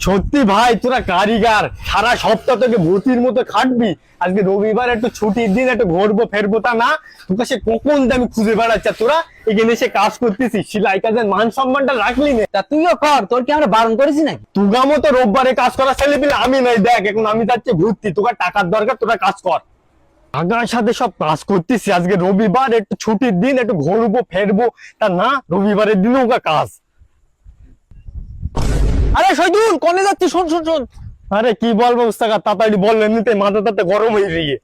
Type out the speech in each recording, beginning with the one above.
সত্যি ভাই তোরা কারিগর, সারা সপ্তাহ তোকে ভূতির মতো খাটবি, আজকে রবিবার একটু ছুটির দিন একটু ঘুরবো ফেরবো, তা না তোকে সে কখন আমি খুঁজে বেড়াচ্ছি, তোরা এখানে এসে কাজ করতেছিস, সেলাই কাজের মান সম্মানটা রাখলি না। তা তুইও কর, তোর কি আমরা বারণ করেছি নাকি? তুগা মতো রোববারে কাজ করা ছেলে পেলে আমি নাই, দেখ এখন আমি যাচ্ছি ঘুরতে, তোকে টাকার দরকার, তোরা কাজ কর। আগার সাথে সব কাজ করতেছি, আজকে রবিবার একটু ছুটির দিন একটু ঘুরবো ফেরবো, তা না রবিবারের দিনও কাজ। আরে শহীদুল, কোনে যাচ্ছিস? শোন শোন শোন। আরে কি বলবো উস্তাকা, তাড়াতাড়ি বল, এমনিতে মাথা তাতে গরম হয়ে গিয়ে।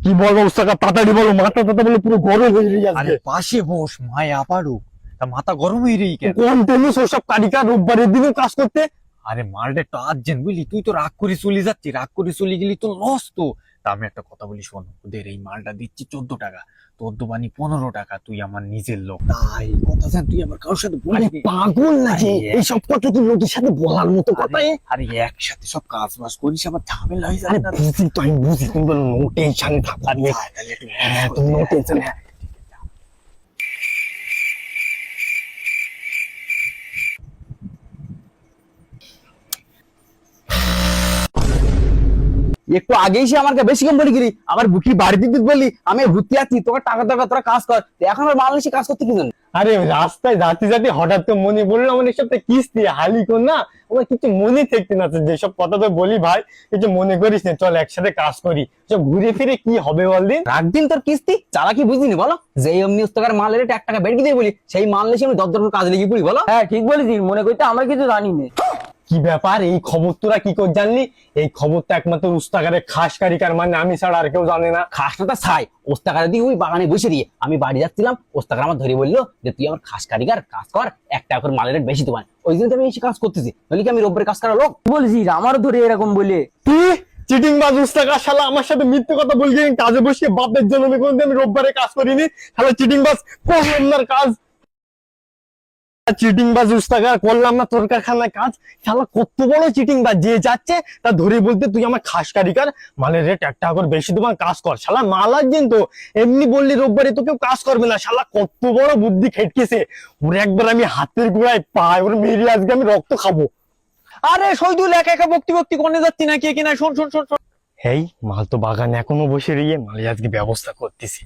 কি বলবো উস্তাকা, তাড়াতাড়ি বলো, মাথা তাতে বলে পুরো গরম হয়ে গিয়ে আরে আজকে। পাশে বস, মায়া পারু, তা মাথা গরম হয়ে রই কেন? কোন টেনিস ওসব কারিগর রোববারের দিনও কাজ করতে? আরে মালটা একটু আর্জেন্ট বুঝলি, তুই তো রাগ করে চলে যাচ্ছি, রাগ করে চলে গেলি তো লস তো। তা আমি একটা কথা বলি শোন, ওদের এই মালটা দিচ্ছি 14 টাকা, তোর দোকানি 15 টাকা, তুই আমার নিজের লোক, তাই কথা জান, তুই আমার কারোর সাথে আরে বলবি? পাগল নাকি, এইসব কথা কি লোকের সাথে বলার মতো কথা? আরে একসাথে সব কাজ বাজ করিস, আবার ঝামেলা হয়ে আরে যাবে না? বুঝি তো, আমি বুঝি, তুমি বলো নো টেনশনে থাকো, তাহলে একটু হ্যাঁ তুমি নো টেনশনে। একটু আগেই সে আমাকে বেশি কম বলে গেলি, আবার বুকি বাড়ি দিতে বললি আমি ভর্তি আছি, তোকে টাকা দরকার, তোরা কাজ কর। তো এখন আর বাংলাদেশে কাজ করতে কি জানি? আরে রাস্তায় যাতে যাতে হঠাৎ তো মনে পড়লো আমার এসব কিস্তি হালি কর না, আমার কিছু মনে থাকতে না, যেসব কথা তো বলি ভাই কিছু মনে করিস না, চল একসাথে কাজ করি, সব ঘুরে ফিরে কি হবে বল দিন। রাখ দিন তোর কিস্তি, চালাকি বুঝিনি বলো, যে অমনি উস্তাকার মাল রেট 1 টাকা বেড়ে দিয়ে বলি, সেই মাল লেসে আমি 10 কাজ লেগে পড়ি বলো। হ্যাঁ ঠিক বলেছিস, মনে করতে আমরা কিছু জানি না। কি ব্যাপার, এই খবর তোরা কি করে জানলি? এই খবরটা একমাত্র উস্তাকারের খাস কারিকার, মানে আমি ছাড়া আর কেউ জানে না। খাসটা ছাই, ওস্তাকার দিয়ে ওই বাগানে বসে দিয়ে আমি বাড়ি যাচ্ছিলাম, ওস্তাকার আমার ধরে বললো যে তুই আমার খাস কারিগর, কাজ কর, 1 টাকা করে মালের রেট বেশি তোমার, ওই জন্য তো আমি এসে কাজ করতেছি, বলি কি আমি রোববার কাজ করা লোক? বলছিস আমারও ধরে এরকম বলে? তুই চিটিং বাজ উস্তাকার শালা, আমার সাথে মিথ্যে কথা বলছি, কাজে বসে বাপের জন্য কোনদিন আমি রোববারে কাজ করিনি, শালা চিটিং বাজ, করলাম না কাজ, চিটিং বাজ উস্তাকার, করলাম না তোর কারখানায় কাজ, শালা কত বড় চিটিং বাজ, যে যাচ্ছে তা ধরে বলতে তুই আমার খাস কারিগর, মালের রেট 1 টাকা করে বেশি তোমার, কাজ কর, শালা মাল আসছেন তো এমনি বললি রোববারে তো কেউ কাজ করবে না, শালা কত বড় বুদ্ধি খেটকেছে ওর, একবার আমি হাতের গোড়ায় পাই, ওর মেরে আজকে আমি রক্ত খাবো। আরে শহীদুল, একা একা বক্তি বক্তি কোনে যাচ্ছি না, কে কিনা শোন শোন শোন শোন। এই মাল তো বাগানে এখনো বসে রইয়ে, মালে আজকে ব্যবস্থা করতেছি।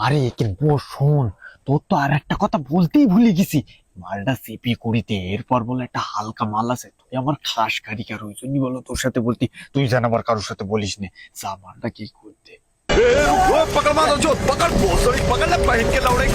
আরে একে বস, শোন, তোর তো আর একটা কথা বলতেই ভুলে গেছি, মালটা সিপি করিতে, এরপর বলে একটা হালকা মাল আছে, তুই আমার খাস কারিগর, ওই জন্যই বলো তোর সাথে বলতি, তুই জান আমার কারোর সাথে বলিস নে, যা মালটা কি করতে। वो पकड़ मारो जो पकड़ बहुत पकड़ ले पहन के लौड़े